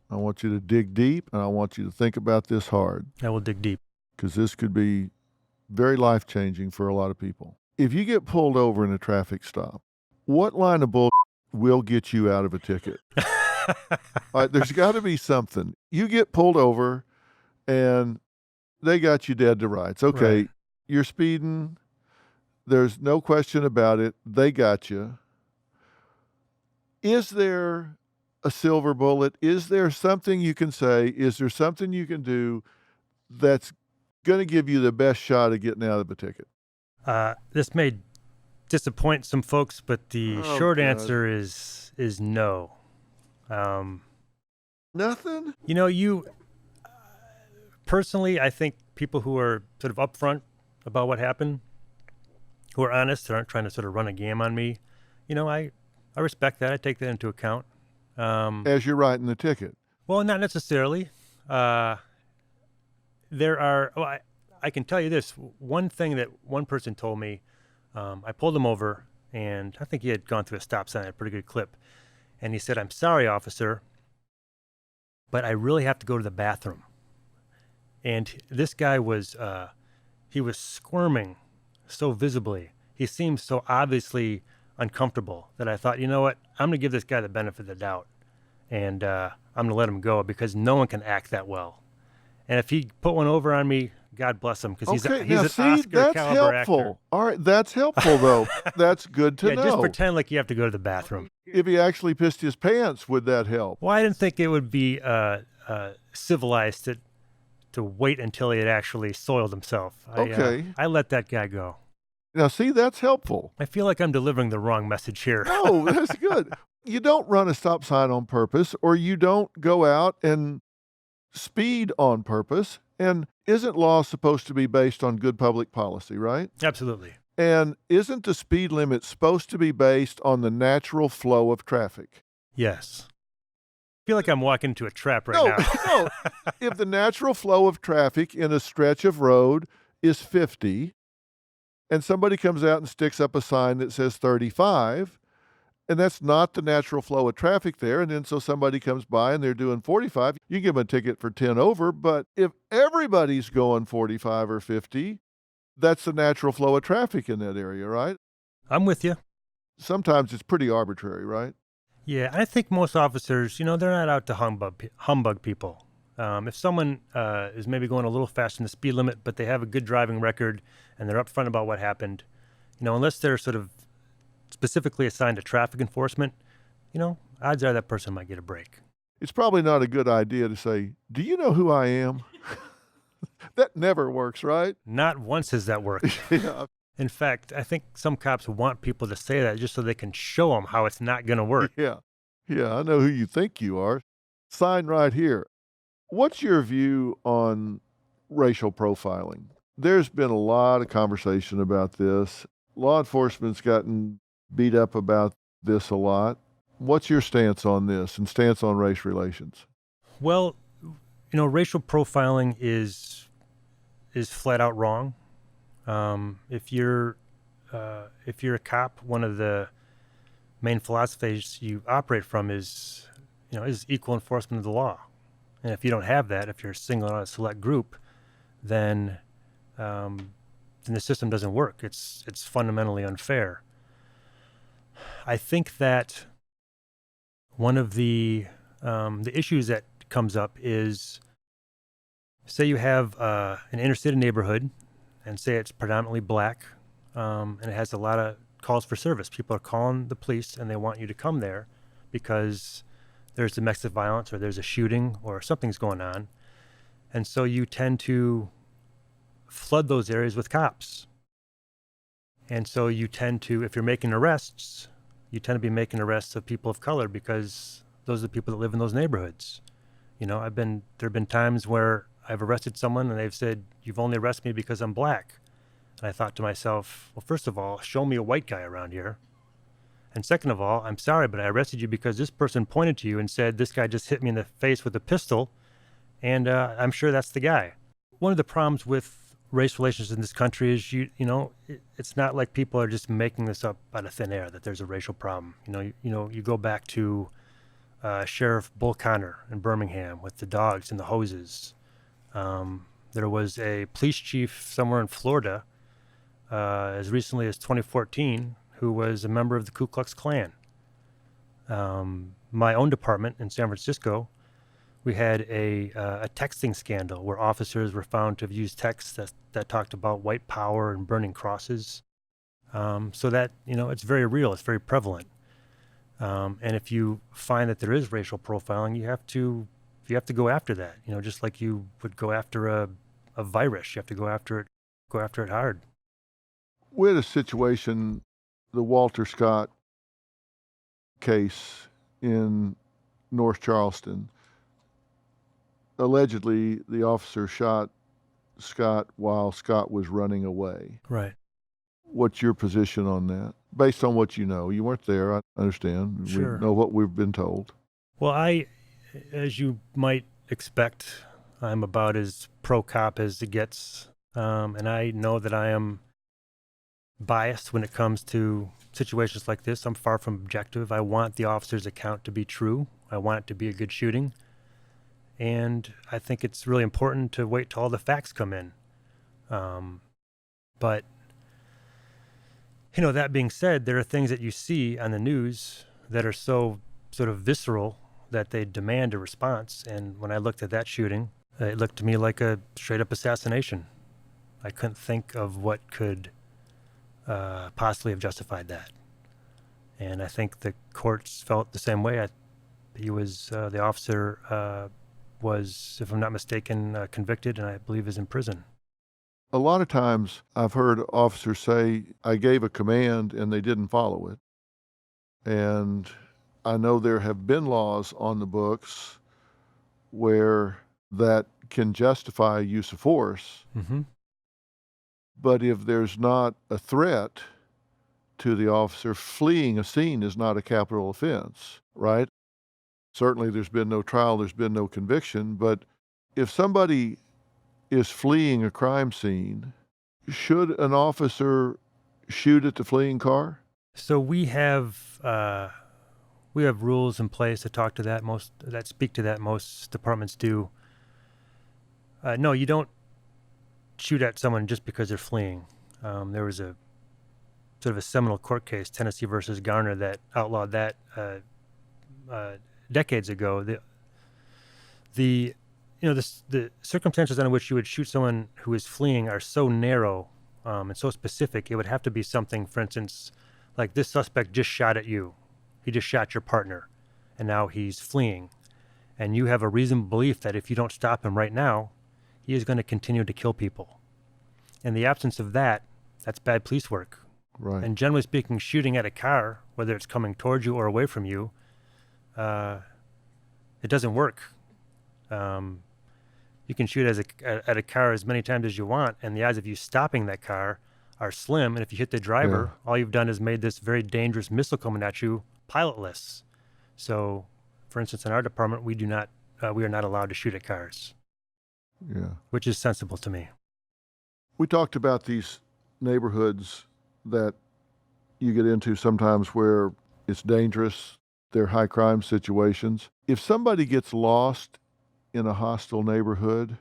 I want you to dig deep, and I want you to think about this hard. I will dig deep. Because this could be very life-changing for a lot of people. If you get pulled over in a traffic stop, what line of bull will get you out of a ticket? All right, there's got to be something. You get pulled over, and they got you dead to rights. Okay, Right. You're speeding. There's no question about it. They got you. Is there a silver bullet? Is there something you can say? Is there something you can do that's going to give you the best shot of getting out of a ticket? This may disappoint some folks, but the short God. answer is no. Nothing? Personally, I think people who are sort of upfront about what happened, who are honest, who aren't trying to sort of run a game on me, I respect that. I take that into account. As you're writing the ticket. Well, not necessarily. I can tell you this. One thing that one person told me, I pulled him over, and I think he had gone through a stop sign at a pretty good clip. And he said, I'm sorry, officer, but I really have to go to the bathroom. And this guy was, he was squirming so visibly. He seemed so obviously uncomfortable that I thought, you know what, I'm going to give this guy the benefit of the doubt, and I'm going to let him go, because no one can act that well. And if he put one over on me, God bless him, because he's an Oscar that's caliber helpful. actor. All right, that's helpful, though. That's good to know. Just pretend like you have to go to the bathroom. If he actually pissed his pants, would that help? Well, I didn't think it would be civilized to wait until he had actually soiled himself. Okay. I let that guy go. Now, see, that's helpful. I feel like I'm delivering the wrong message here. No, that's good. You don't run a stop sign on purpose, or you don't go out and speed on purpose. And isn't law supposed to be based on good public policy, right? Absolutely. And isn't the speed limit supposed to be based on the natural flow of traffic? Yes. I feel like I'm walking into a trap right No, now. no. If the natural flow of traffic in a stretch of road is 50, and somebody comes out and sticks up a sign that says 35, and that's not the natural flow of traffic there, and then so somebody comes by and they're doing 45, you give them a ticket for 10 over, but if everybody's going 45 or 50, that's the natural flow of traffic in that area, right? I'm with you. Sometimes it's pretty arbitrary, right? Yeah, I think most officers, they're not out to humbug people. If someone is maybe going a little faster than the speed limit, but they have a good driving record and they're upfront about what happened, unless they're sort of specifically assigned to traffic enforcement, odds are that person might get a break. It's probably not a good idea to say, "Do you know who I am?" That never works, right? Not once has that worked. Yeah. In fact, I think some cops want people to say that just so they can show them how it's not going to work. Yeah. Yeah, I know who you think you are. Sign right here. What's your view on racial profiling? There's been a lot of conversation about this. Law enforcement's gotten beat up about this a lot. What's your stance on this and stance on race relations? Well, racial profiling is flat out wrong. If you're a cop, one of the main philosophies you operate from is equal enforcement of the law. And if you don't have that, if you're singling out a select group, then the system doesn't work. It's fundamentally unfair. I think that one of the issues that comes up is, say you have an inner city neighborhood, and say it's predominantly black, and it has a lot of calls for service. People are calling the police and they want you to come there because there's domestic violence or there's a shooting or something's going on. And so you tend to flood those areas with cops. And so you tend to, if you're making arrests, you tend to be making arrests of people of color because those are the people that live in those neighborhoods. There have been times where I've arrested someone and they've said, "You've only arrested me because I'm black." And I thought to myself, well, first of all, show me a white guy around here. And second of all, I'm sorry, but I arrested you because this person pointed to you and said, "This guy just hit me in the face with a pistol, and I'm sure that's the guy." One of the problems with race relations in this country is, it's not like people are just making this up out of thin air that there's a racial problem. You go back to Sheriff Bull Connor in Birmingham with the dogs and the hoses. There was a police chief somewhere in Florida as recently as 2014 who was a member of the Ku Klux Klan. My own department in San Francisco, we had a texting scandal where officers were found to have used texts that talked about white power and burning crosses. So that, it's very real, it's very prevalent. And if you find that there is racial profiling, you have to go after that, just like you would go after a virus. You have to go after it hard. We had a situation, the Walter Scott case in North Charleston. Allegedly, the officer shot Scott while Scott was running away. Right. What's your position on that? Based on what you know. You weren't there, I understand. Sure. We know what we've been told. Well, as you might expect, I'm about as pro-cop as it gets. And I know that I am biased when it comes to situations like this. I'm far from objective. I want the officer's account to be true. I want it to be a good shooting. And I think it's really important to wait till all the facts come in. But, that being said, there are things that you see on the news that are so sort of visceral that they demand a response. And when I looked at that shooting, it looked to me like a straight-up assassination. I couldn't think of what could possibly have justified that. And I think the courts felt the same way. The officer was, if I'm not mistaken, convicted, and I believe is in prison. A lot of times I've heard officers say, "I gave a command and they didn't follow it." And I know there have been laws on the books where that can justify use of force. Mm-hmm. But if there's not a threat to the officer, fleeing a scene is not a capital offense, right? Certainly there's been no trial, there's been no conviction, but if somebody is fleeing a crime scene, should an officer shoot at the fleeing car? So we have rules in place that talk to that. That speak to that. Most departments do. No, you don't shoot at someone just because they're fleeing. There was a sort of a seminal court case, Tennessee versus Garner, that outlawed that decades ago. The circumstances under which you would shoot someone who is fleeing are so narrow and so specific. It would have to be something, for instance, like this suspect just shot at you. He just shot your partner, and now he's fleeing. And you have a reasonable belief that if you don't stop him right now, he is going to continue to kill people. In the absence of that, that's bad police work. Right. And generally speaking, shooting at a car, whether it's coming towards you or away from you, it doesn't work. You can shoot at a car as many times as you want, and the odds of you stopping that car are slim. And if you hit the driver, all you've done is made this very dangerous missile coming at you pilotless. So, for instance, in our department, we are not allowed to shoot at cars. Yeah. Which is sensible to me. We talked about these neighborhoods that you get into sometimes where it's dangerous, they're high crime situations. If somebody gets lost in a hostile neighborhood,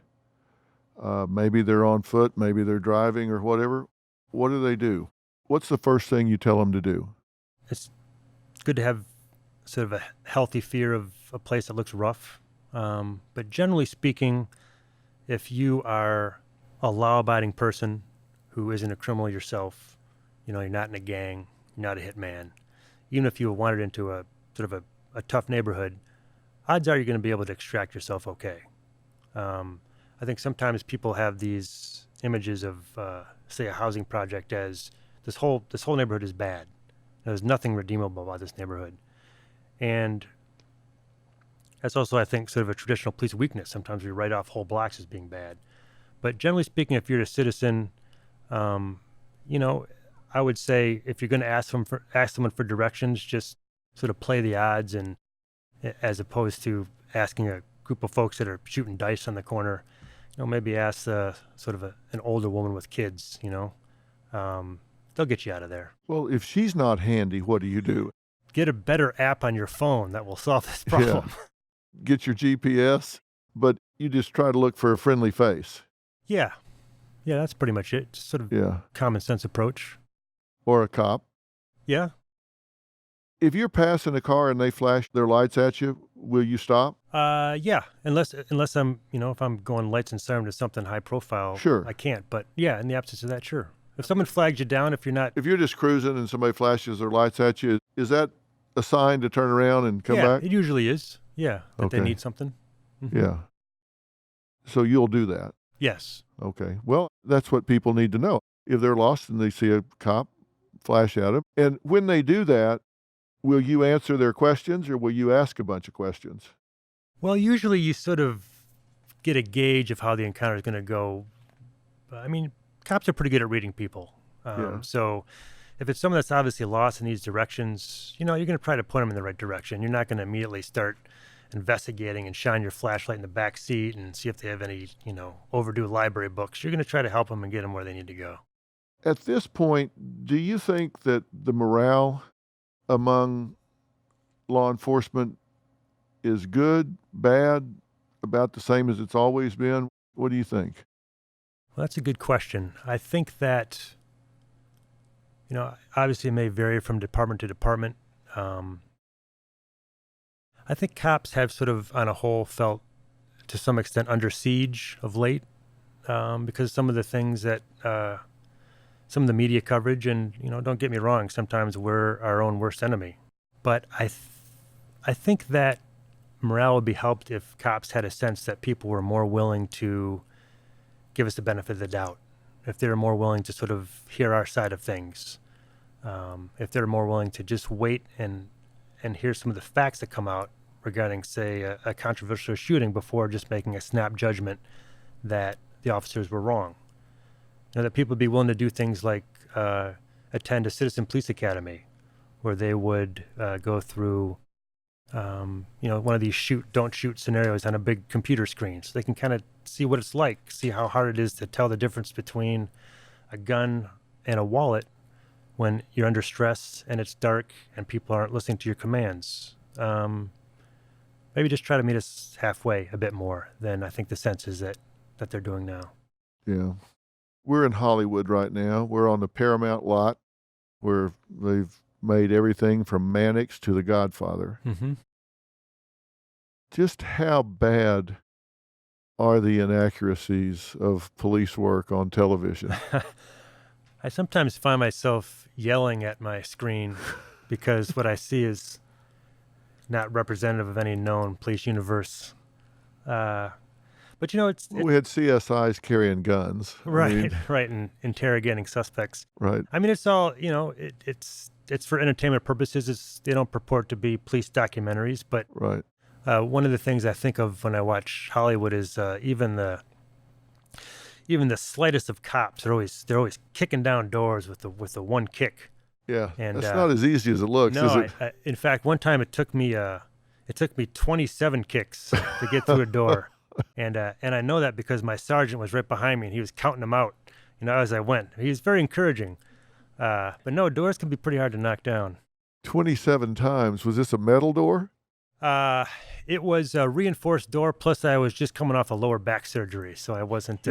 maybe they're on foot, maybe they're driving or whatever, what do? What's the first thing you tell them to do? It's good to have sort of a healthy fear of a place that looks rough. But generally speaking, if you are a law-abiding person who isn't a criminal yourself, you're not in a gang, you're not a hitman, even if you wandered into a sort of a tough neighborhood, odds are you're going to be able to extract yourself okay. I think sometimes people have these images of, say, a housing project as this whole neighborhood is bad. There's nothing redeemable about this neighborhood. And that's also, I think, sort of a traditional police weakness. Sometimes we write off whole blocks as being bad. But generally speaking, if you're a citizen, I would say if you're going to ask someone for directions, just sort of play the odds, and as opposed to asking a group of folks that are shooting dice on the corner, maybe ask sort of an older woman with kids. They'll get you out of there. Well, if she's not handy, what do? Get a better app on your phone that will solve this problem. Yeah. Get your GPS, but you just try to look for a friendly face. Yeah, that's pretty much it. Just sort of common sense approach. Or a cop. Yeah. If you're passing a car and they flash their lights at you, will you stop? Yeah, unless I'm, if I'm going lights and siren to something high profile, sure, I can't. But yeah, in the absence of that, sure. If someone flags you down, if you're just cruising and somebody flashes their lights at you, is that a sign to turn around and come back? Yeah, it usually is. Yeah, that they need something. Mm-hmm. Yeah. So you'll do that? Yes. Okay. Well, that's what people need to know. If they're lost and they see a cop flash at them, and when they do that, will you answer their questions or will you ask a bunch of questions? Well, usually you sort of get a gauge of how the encounter is going to go. I mean, cops are pretty good at reading people. So if it's someone that's obviously lost and needs directions, you're going to try to point them in the right direction. You're not going to immediately start investigating and shine your flashlight in the back seat and see if they have any, overdue library books. You're going to try to help them and get them where they need to go. At this point, do you think that the morale among law enforcement is good, bad, about the same as it's always been? What do you think? Well, that's a good question. I think that, obviously it may vary from department to department. I think cops have sort of, on a whole, felt to some extent under siege of late because some of the things that, some of the media coverage, and, don't get me wrong, sometimes we're our own worst enemy. But I think that morale would be helped if cops had a sense that people were more willing to give us the benefit of the doubt, if they're more willing to sort of hear our side of things, if they're more willing to just wait and hear some of the facts that come out regarding, say, a controversial shooting before just making a snap judgment that the officers were wrong. That people would be willing to do things like attend a citizen police academy, where they would go through, one of these don't shoot scenarios on a big computer screen, so they can kind of see what it's like, see how hard it is to tell the difference between a gun and a wallet when you're under stress and it's dark and people aren't listening to your commands. Maybe just try to meet us halfway a bit more than I think the sense is that they're doing now. Yeah. We're in Hollywood right now. We're on the Paramount lot where they've made everything from Mannix to The Godfather. Mm-hmm. Just how bad are the inaccuracies of police work on television? I sometimes find myself yelling at my screen because what I see is not representative of any known police universe. But we had CSIs carrying guns. Right, and interrogating suspects. Right. I mean, it's all, it's for entertainment purposes. They don't purport to be police documentaries, but right. One of the things I think of when I watch Hollywood is even the slightest of cops. They're always kicking down doors with the one kick. Yeah, and that's not as easy as it looks, is no, it? In fact, one time it took me 27 kicks to get through a door, and I know that because my sergeant was right behind me and he was counting them out, as I went. He was very encouraging, but no, doors can be pretty hard to knock down. 27 times. Was this a metal door? It was a reinforced door. Plus, I was just coming off a lower back surgery, so I wasn't.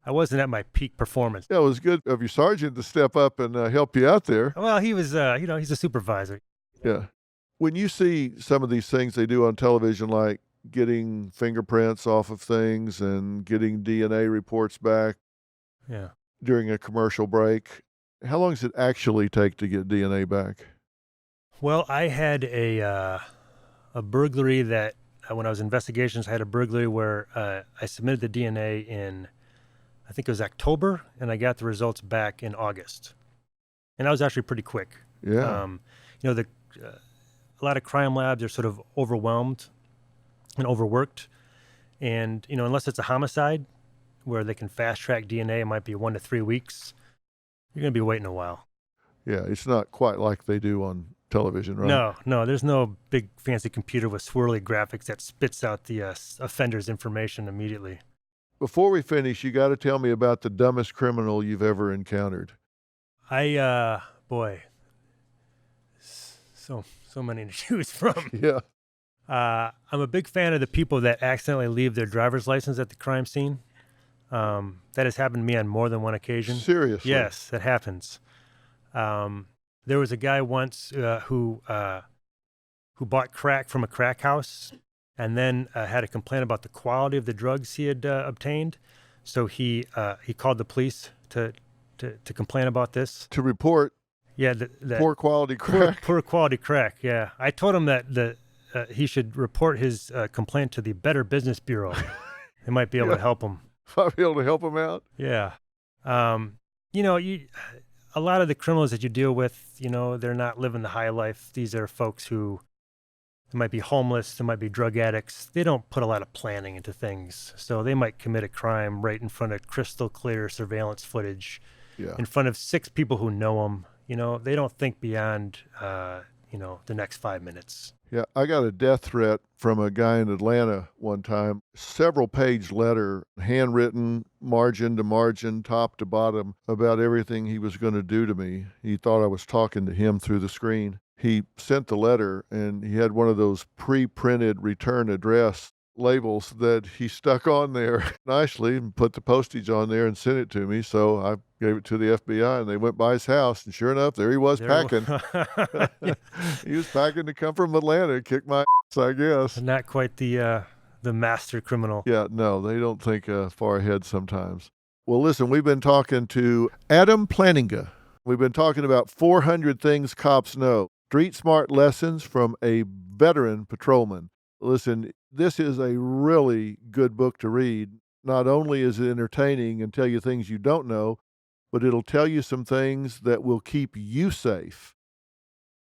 I wasn't at my peak performance. Yeah, it was good of your sergeant to step up and help you out there. Well, he was, he's a supervisor. Yeah. When you see some of these things they do on television, like getting fingerprints off of things and getting DNA reports back during a commercial break, how long does it actually take to get DNA back? Well, I had a burglary that, when I was in investigations, I had a burglary where I submitted the DNA in, I think it was October, and I got the results back in August. And that was actually pretty quick. Yeah. A lot of crime labs are sort of overwhelmed and overworked. And, unless it's a homicide where they can fast track DNA, it might be 1 to 3 weeks. You're going to be waiting a while. Yeah, it's not quite like they do on television, right? No, there's no big fancy computer with swirly graphics that spits out the offender's information immediately. Before we finish, you got to tell me about the dumbest criminal you've ever encountered. So many to choose from. Yeah. I'm a big fan of the people that accidentally leave their driver's license at the crime scene. That has happened to me on more than one occasion. Seriously? Yes, that happens. There was a guy once who bought crack from a crack house and then had a complaint about the quality of the drugs he had obtained. So he called the police to complain about this. To report poor quality crack. Poor quality crack, yeah. I told him that he should report his complaint to the Better Business Bureau. They might be able to help him. Might be able to help him out? Yeah. A lot of the criminals that you deal with, they're not living the high life. These are folks who might be homeless, they might be drug addicts. They don't put a lot of planning into things. So they might commit a crime right in front of crystal clear surveillance footage, in front of 6 people who know them. They don't think beyond, the next 5 minutes. Yeah, I got a death threat from a guy in Atlanta one time. Several page letter, handwritten, margin to margin, top to bottom, about everything he was going to do to me. He thought I was talking to him through the screen. He sent the letter, and he had one of those pre-printed return address labels that he stuck on there nicely and put the postage on there and sent it to me. So I gave it to the FBI, and they went by his house, and sure enough, there he was packing. He was packing to come from Atlanta and kick my ass, I guess. Not quite the master criminal. Yeah, no, they don't think far ahead sometimes. Well, listen, we've been talking to Adam Plantinga. We've been talking about 400 things cops know. Street smart lessons from a veteran patrolman. Listen, this is a really good book to read. Not only is it entertaining and tell you things you don't know, but it'll tell you some things that will keep you safe.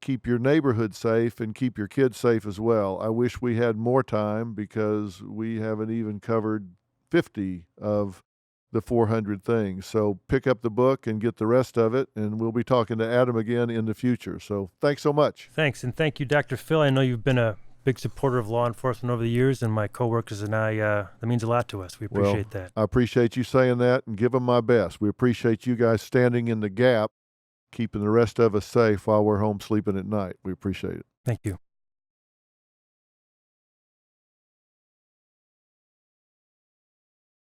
keep your neighborhood safe and keep your kids safe as well. I wish we had more time because we haven't even covered 50 of the 400 things. So pick up the book and get the rest of it, and we'll be talking to Adam again in the future. So thanks so much. Thanks, and thank you, Dr. Phil. I know you've been a big supporter of law enforcement over the years, and my coworkers and I, that means a lot to us. We appreciate that. I appreciate you saying that, and give them my best. We appreciate you guys standing in the gap, keeping the rest of us safe while we're home sleeping at night. We appreciate it. Thank you.